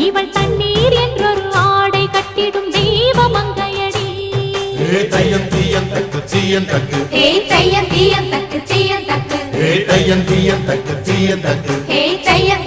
இவள் தண்ணீர் என்றொரு ஆடை கட்டிடும் தெய்வ மங்கையடி. தையம் தீயம் தக்கு தீயம் தக்கு தையம் தீயம் தக்கு தீயம் தக்கு தையம் தீயம் தக்கு தீயம் தக்கு தையம்